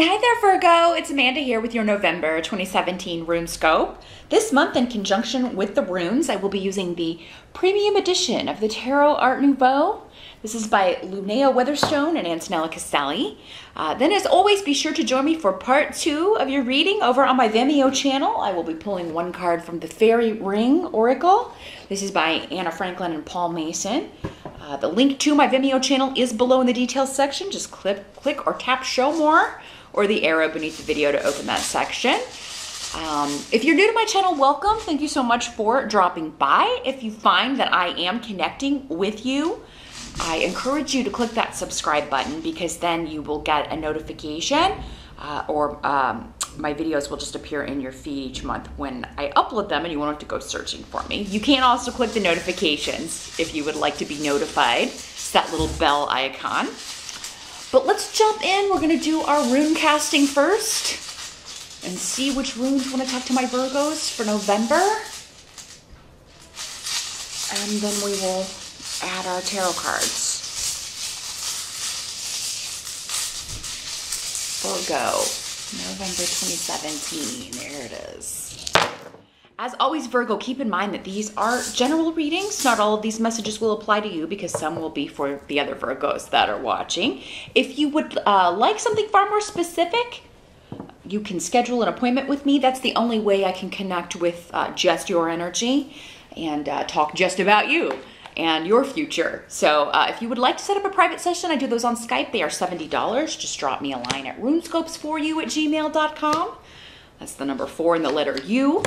Hi there, Virgo. It's Amanda here with your November 2017 RuneScope. This month, in conjunction with the runes, I will be using the premium edition of the Tarot Art Nouveau. This is by Linnea Weatherstone and Antonella Castelli. Then, as always, be sure to join me for part 2 of your reading over on my Vimeo channel. I will be pulling one card from the Fairy Ring Oracle. This is by Anna Franklin and Paul Mason. The link to my Vimeo channel is below in the details section. Just click or tap show more, or the arrow beneath the video to open that section. If you're new to my channel, welcome. Thank you so much for dropping by. If you find that I am connecting with you, I encourage you to click that subscribe button, because then you will get a notification or my videos will just appear in your feed each month when I upload them, and you won't have to go searching for me. You can also click the notifications if you would like to be notified. It's that little bell icon. But let's jump in. We're going to do our rune casting first and see which runes want to talk to my Virgos for November. And then we will add our tarot cards. Virgo, November 2017. There it is. As always, Virgo, keep in mind that these are general readings. Not all of these messages will apply to you, because some will be for the other Virgos that are watching. If you would like something far more specific, you can schedule an appointment with me. That's the only way I can connect with just your energy and talk just about you and your future. So if you would like to set up a private session, I do those on Skype. They are $70. Just drop me a line at runescopes4u@gmail.com. That's the number 4 and the letter U.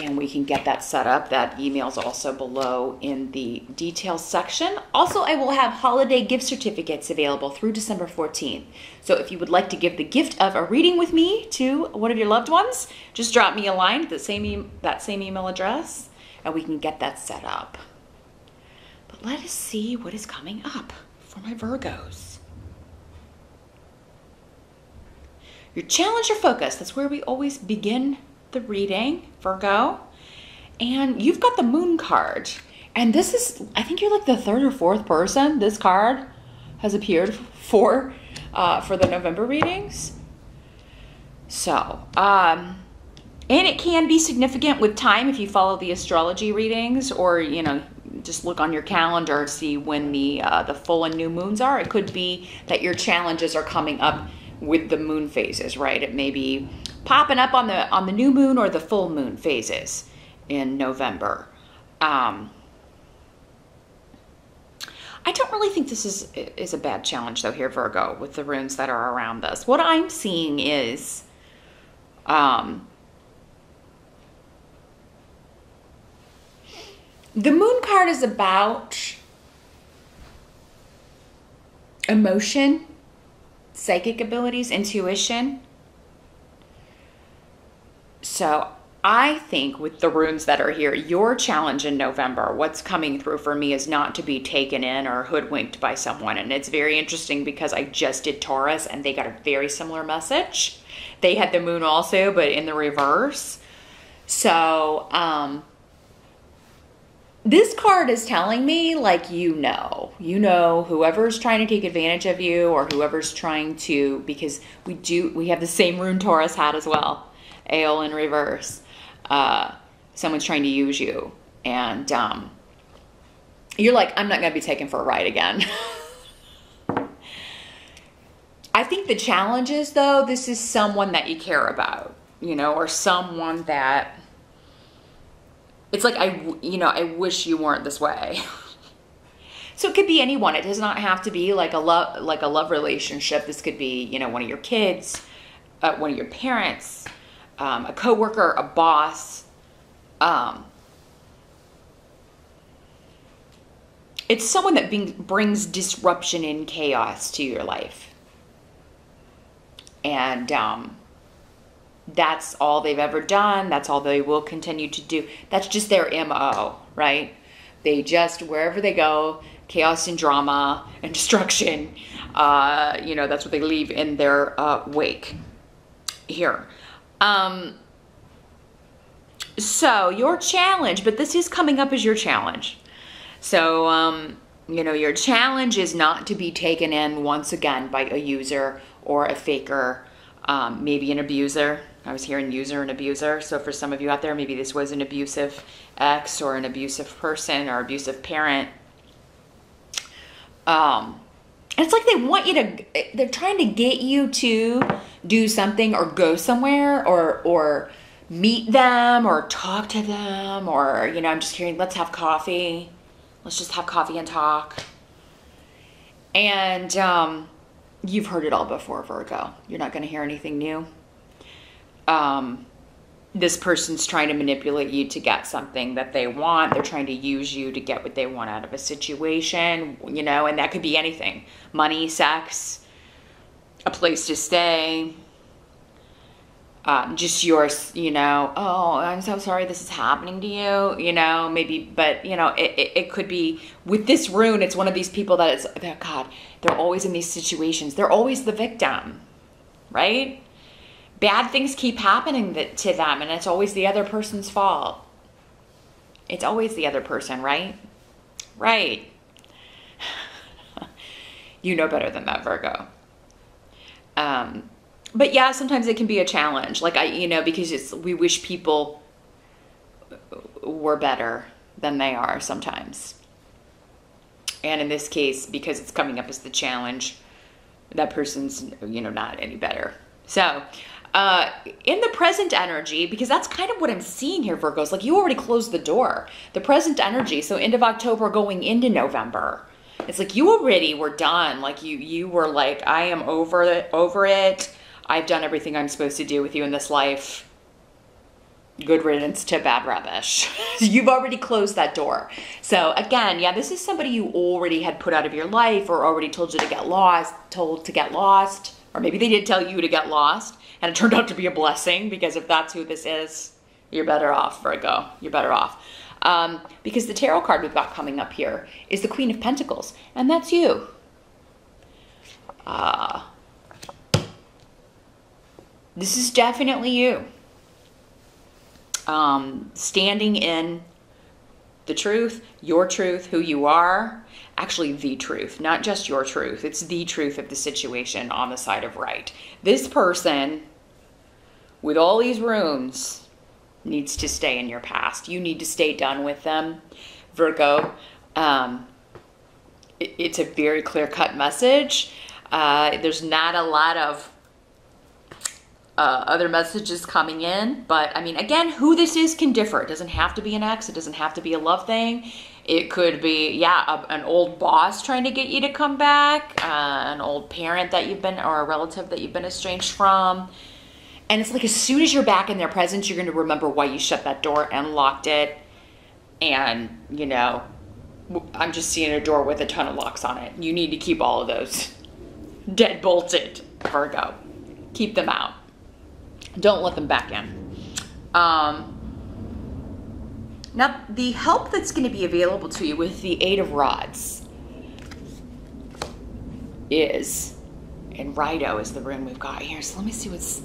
And we can get that set up. That email is also below in the details section. Also, I will have holiday gift certificates available through December 14th. So if you would like to give the gift of a reading with me to one of your loved ones, just drop me a line at that same email address, and we can get that set up. But let us see what is coming up for my Virgos. Your challenge or focus, that's where we always begin the reading, Virgo. And you've got the Moon card. And this is, I think you're like the 3rd or 4th person this card has appeared for the November readings. So, and it can be significant with time if you follow the astrology readings, or, you know, just look on your calendar to see when the full and new moons are. It could be that your challenges are coming up with the moon phases, right? It may be popping up on the new moon or the full moon phases in November. I don't really think this is a bad challenge though here, Virgo, with the runes that are around this. What I'm seeing is the Moon card is about emotion, psychic abilities, intuition. So I think with the runes that are here, your challenge in November, what's coming through for me is not to be taken in or hoodwinked by someone. And it's very interesting because I just did Taurus and they got a very similar message. They had the moon also, but in the reverse. So this card is telling me, like, you know, whoever's trying to take advantage of you, or whoever's trying to, because we have the same rune Taurus hat as well. Ale in reverse. Someone's trying to use you, and you're like, I'm not going to be taken for a ride again. I think the challenge is, though, this is someone that you care about, you know, or someone that it's like, I wish you weren't this way. So it could be anyone. It does not have to be like a love relationship. This could be, you know, one of your kids, one of your parents, a coworker, a boss. It's someone that brings disruption and chaos to your life. And that's all they've ever done. That's all they will continue to do. That's just their MO, right? They just, wherever they go, chaos and drama and destruction, you know, that's what they leave in their wake here. So your challenge, but this is coming up as your challenge. So, you know, your challenge is not to be taken in once again by a user or a faker, maybe an abuser. I was hearing user and abuser. So for some of you out there, maybe this was an abusive ex or an abusive person or abusive parent. It's like they want you to, they're trying to get you to do something or go somewhere or meet them or talk to them, or, you know, I'm just hearing, let's have coffee. Let's just have coffee and talk. And you've heard it all before, Virgo. You're not going to hear anything new. This person's trying to manipulate you to get something that they want. They're trying to use you to get what they want out of a situation, you know, and that could be anything. Money, sex, a place to stay, just yours, you know, oh, I'm so sorry this is happening to you, you know, maybe, but, you know, it could be, with this rune, it's one of these people that is, oh God, they're always in these situations. They're always the victim, right? Bad things keep happening to them, and it's always the other person's fault. It's always the other person, right? Right. You know better than that, Virgo. But yeah, sometimes it can be a challenge. Like, you know, because we wish people were better than they are sometimes. And in this case, because it's coming up as the challenge, that person's, you know, not any better. So, in the present energy, because that's kind of what I'm seeing here, Virgos, like you already closed the door. The present energy, so end of October going into November. It's like you already were done. Like you were like, I am over it. I've done everything I'm supposed to do with you in this life. Good riddance to bad rubbish. You've already closed that door. So again, yeah, this is somebody you already had put out of your life or already told you to get lost, or maybe they did tell you to get lost and it turned out to be a blessing, because if that's who this is, you're better off, Virgo. You're better off. Because the tarot card we've got coming up here is the Queen of Pentacles, and that's you. This is definitely you. Standing in the truth, your truth, who you are. Actually, the truth, not just your truth. It's the truth of the situation on the side of right. This person, with all these runes, needs to stay in your past. You need to stay done with them, Virgo. It's a very clear-cut message. There's not a lot of other messages coming in, but I mean, again, who this is can differ. It doesn't have to be an ex. It doesn't have to be a love thing. It could be, yeah, an old boss trying to get you to come back, an old parent that you've been, or a relative that you've been estranged from. And it's like, as soon as you're back in their presence, you're going to remember why you shut that door and locked it. And, you know, I'm just seeing a door with a ton of locks on it. You need to keep all of those dead bolted, Virgo. Keep them out. Don't let them back in. Now, the help that's going to be available to you with the Eight of Rods is, and Rido is the rune we've got here. So let me see what's,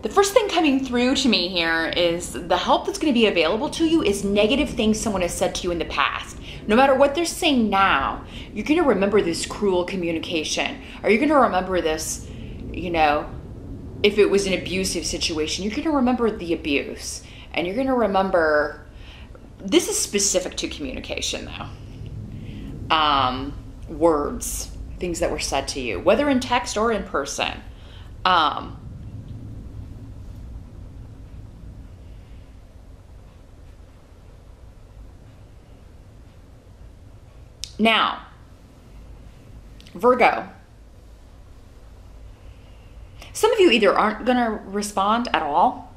the first thing coming through to me here is the help that's going to be available to you is negative things someone has said to you in the past. No matter what they're saying now, you're going to remember this cruel communication, or you're going to remember this, you know, if it was an abusive situation, you're going to remember the abuse, and you're going to remember, this is specific to communication though. Words, things that were said to you, whether in text or in person. Now, Virgo, some of you either aren't going to respond at all,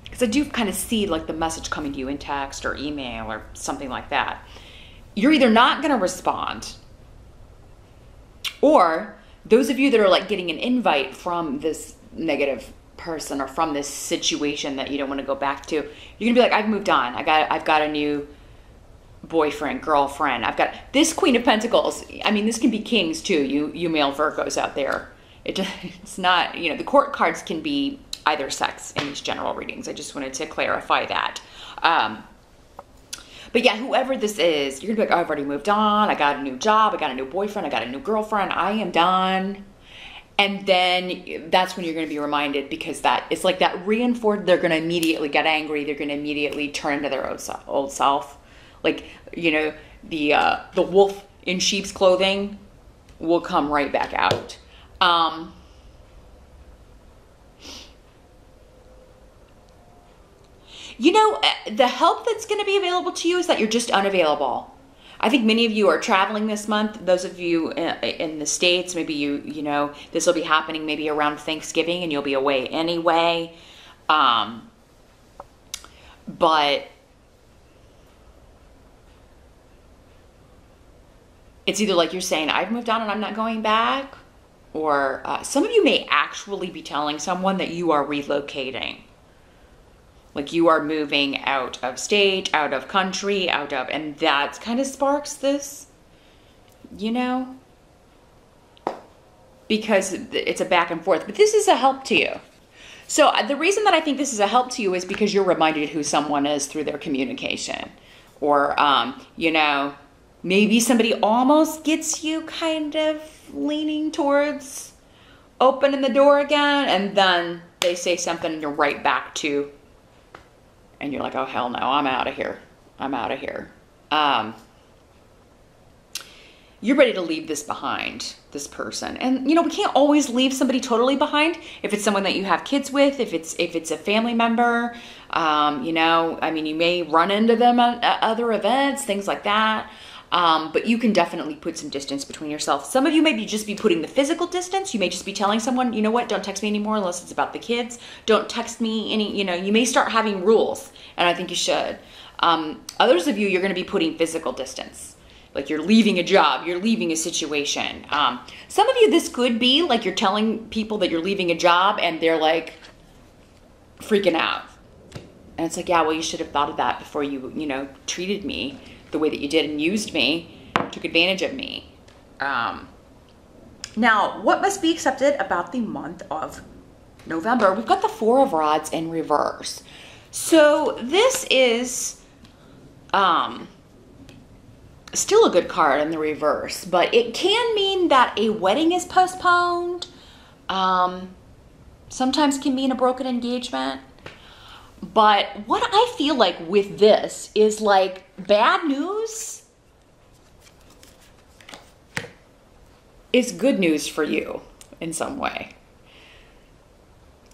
because I do kind of see like the message coming to you in text or email or something like that. You're either not going to respond, or those of you that are like getting an invite from this negative person or from this situation that you don't want to go back to, you're going to be like, I've moved on. I've got a new boyfriend, girlfriend. I've got this Queen of Pentacles. I mean, this can be kings too. You male Virgos out there. It's not, you know, the court cards can be either sex in these general readings. I just wanted to clarify that. But yeah, whoever this is, you're gonna be like, oh, I've already moved on. I got a new job. I got a new boyfriend. I got a new girlfriend. I am done. And then that's when you're going to be reminded, because it's like that reinforced, they're going to immediately get angry. They're going to immediately turn into their old self. Like, you know, the wolf in sheep's clothing will come right back out. You know, the help that's going to be available to you is that you're just unavailable. I think many of you are traveling this month. Those of you in the States, maybe you know, this will be happening maybe around Thanksgiving and you'll be away anyway. But it's either like you're saying, I've moved on and I'm not going back, or some of you may actually be telling someone that you are relocating. Like you are moving out of state, out of country, and that kind of sparks this, you know, because it's a back and forth, but this is a help to you. So the reason that I think this is a help to you is because you're reminded who someone is through their communication, or, you know, maybe somebody almost gets you kind of leaning towards opening the door again, and then they say something and you're right back to, and you're like, oh, hell no, I'm out of here. I'm out of here. You're ready to leave this behind, this person. And, you know, we can't always leave somebody totally behind. If it's someone that you have kids with, if it's a family member, you know, I mean, you may run into them at other events, things like that. But you can definitely put some distance between yourself. Some of you may just be putting the physical distance. You may just be telling someone, you know what, don't text me anymore unless it's about the kids. Don't text me any, you know, you may start having rules, and I think you should. Others of you, you're going to be putting physical distance. Like you're leaving a job, you're leaving a situation. Some of you, this could be like you're telling people that you're leaving a job and they're like freaking out. And it's like, yeah, well, you should have thought of that before you know, treated me the way that you did and used me, took advantage of me. Now, what must be accepted about the month of November? We've got the Four of Rods in reverse. So this is still a good card in the reverse, but it can mean that a wedding is postponed. Sometimes can mean a broken engagement. But what I feel like with this is like bad news is good news for you in some way.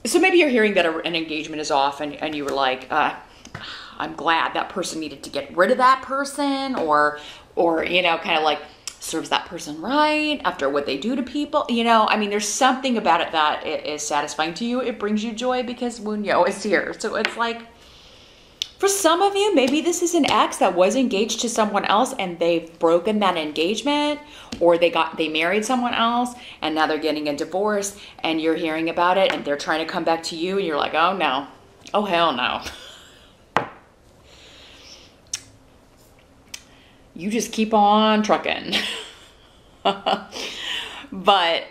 So maybe you're hearing that an engagement is off and you were like, I'm glad that person needed to get rid of that person, or you know, kind of like serves that person right after what they do to people. You know, I mean, there's something about it that is satisfying to you. It brings you joy because Wunyo is here. So it's like, for some of you, maybe this is an ex that was engaged to someone else and they've broken that engagement, or they married someone else and now they're getting a divorce and you're hearing about it and they're trying to come back to you and you're like, oh no, oh hell no. You just keep on trucking. But,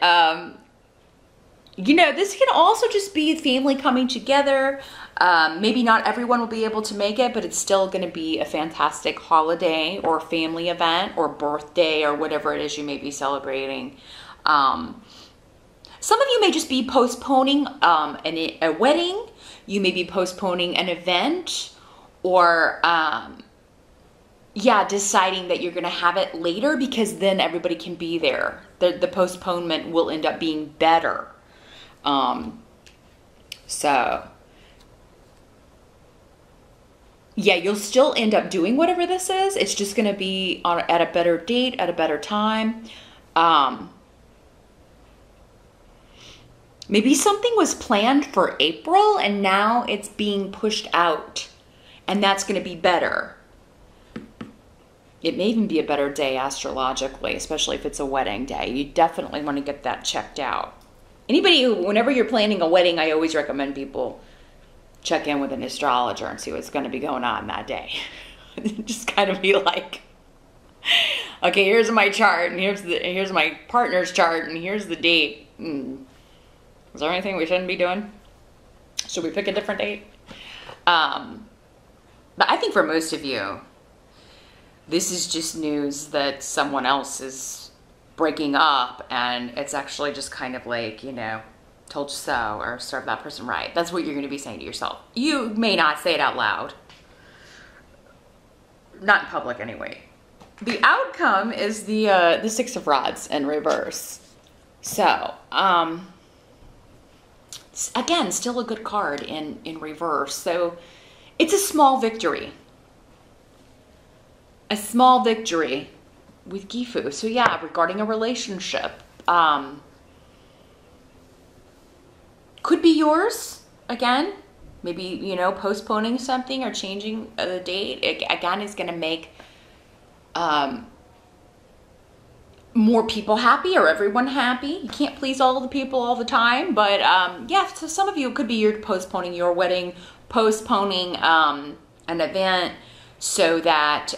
you know, this can also just be family coming together. Maybe not everyone will be able to make it, but it's still going to be a fantastic holiday or family event or birthday or whatever it is you may be celebrating. Some of you may just be postponing a wedding. You may be postponing an event, or yeah, deciding that you're going to have it later because then everybody can be there. The postponement will end up being better. So yeah, you'll still end up doing whatever this is. It's just going to be at a better date, at a better time. Maybe something was planned for April and now it's being pushed out, and that's going to be better. It may even be a better day astrologically, especially if it's a wedding day. You definitely want to get that checked out. Anybody who, whenever you're planning a wedding, I always recommend people check in with an astrologer and see what's going to be going on that day. Just kind of be like, okay, here's my chart, and here's my partner's chart, and here's the date. Is there anything we shouldn't be doing? Should we pick a different date? But I think for most of you, this is just news that someone else is breaking up, and it's actually just kind of like, you know, told you so, or serve that person right. That's what you're going to be saying to yourself. You may not say it out loud. Not in public anyway. The outcome is the Six of Rods in reverse. So, again, still a good card in reverse. So it's a small victory. A small victory with Gifu. So yeah, regarding a relationship, could be yours again. Maybe, you know, postponing something or changing the date. It, again, is going to make more people happy, or everyone happy. You can't please all the people all the time, but yeah, so some of you, it could be you're postponing your wedding, postponing an event so that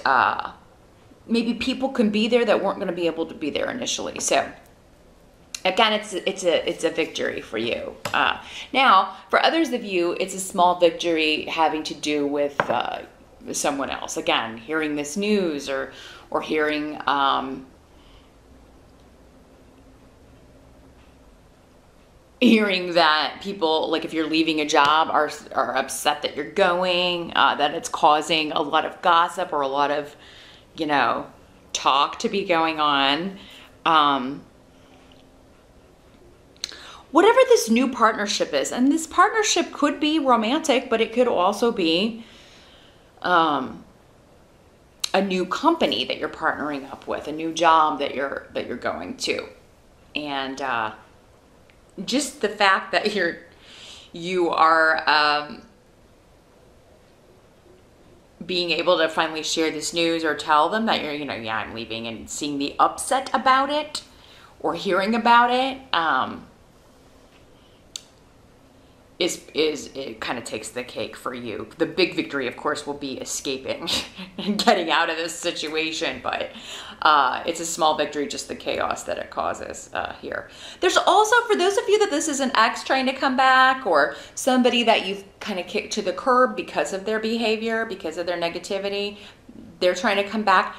maybe people can be there that weren't going to be able to be there initially. So again, it's a victory for you. Now, for others of you, it's a small victory having to do with someone else. Again, hearing this news, or hearing hearing that people, like if you're leaving a job, are upset that you're going, that it's causing a lot of gossip or a lot of, you know, talk to be going on. Whatever this new partnership is, and this partnership could be romantic, but it could also be a new company that you're partnering up with, a new job that you're going to, and just the fact that you are being able to finally share this news or tell them that you're, you know, yeah, I'm leaving, and seeing the upset about it or hearing about it. It kind of takes the cake for you. The big victory, of course, will be escaping and getting out of this situation, but it's a small victory, just the chaos that it causes here. There's also, for those of you that this is an ex trying to come back, or somebody that you've kind of kicked to the curb because of their behavior, because of their negativity, they're trying to come back.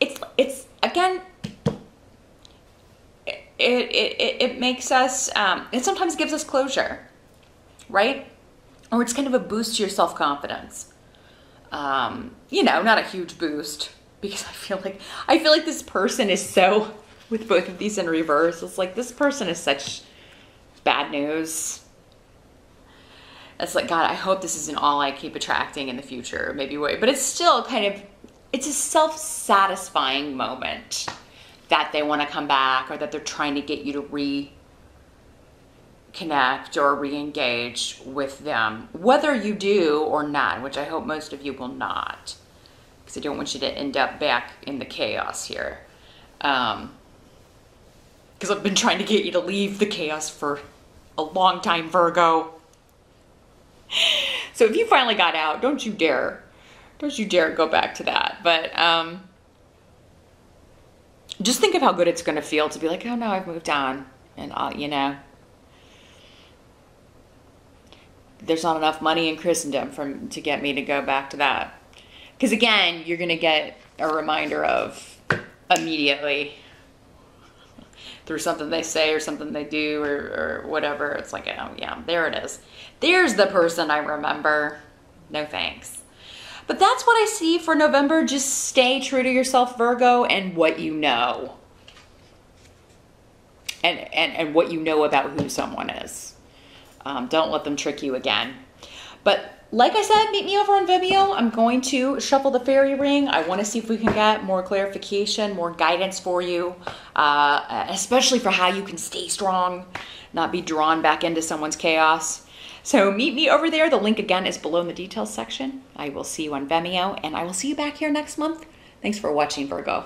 It's again, it makes us, it sometimes gives us closure, right? Or it's kind of a boost to your self-confidence. You know, not a huge boost, because I feel like this person is so, with both of these in reverse, it's like this person is such bad news. It's like, God, I hope this isn't all I keep attracting in the future, maybe wait. But it's still kind of, it's a self-satisfying moment that they want to come back, or that they're trying to get you to reconnect or re-engage with them, whether you do or not, which I hope most of you will not, because I don't want you to end up back in the chaos here. Because I've been trying to get you to leave the chaos for a long time, Virgo. So if you finally got out, don't you dare go back to that. But just think of how good it's going to feel to be like, oh no, I've moved on, and you know, there's not enough money in Christendom to get me to go back to that. Because again, you're going to get a reminder of immediately through something they say or something they do, or whatever. It's like, oh yeah, there it is. There's the person I remember. No thanks. But that's what I see for November. Just stay true to yourself, Virgo, and what you know. And what you know about who someone is. Don't let them trick you again. But like I said, meet me over on Vimeo. I'm going to shuffle the fairy ring. I want to see if we can get more clarification, more guidance for you, especially for how you can stay strong, not be drawn back into someone's chaos. So meet me over there. The link again is below in the details section. I will see you on Vimeo, and I will see you back here next month. Thanks for watching, Virgo.